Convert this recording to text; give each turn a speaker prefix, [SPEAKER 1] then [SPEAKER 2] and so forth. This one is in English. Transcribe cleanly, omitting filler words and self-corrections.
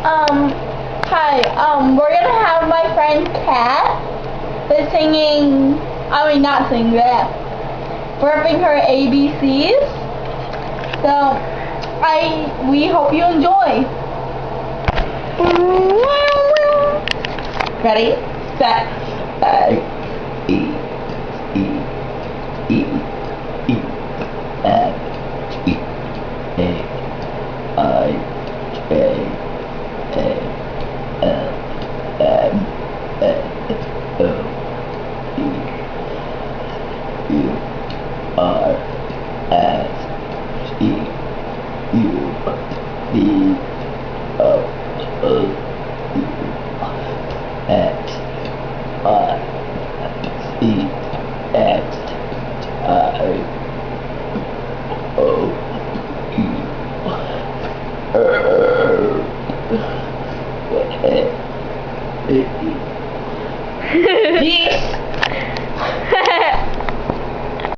[SPEAKER 1] Hi, we're gonna have my friend Kat is singing, not singing, burping her ABCs. So, we hope you enjoy. Ready? Set.
[SPEAKER 2] A, E, E, E, E, F, G, A, I, J, A, L, M, N, O, P, Q, R, S, T, U, V, W, X, Y, Z, X, I, O, U, R,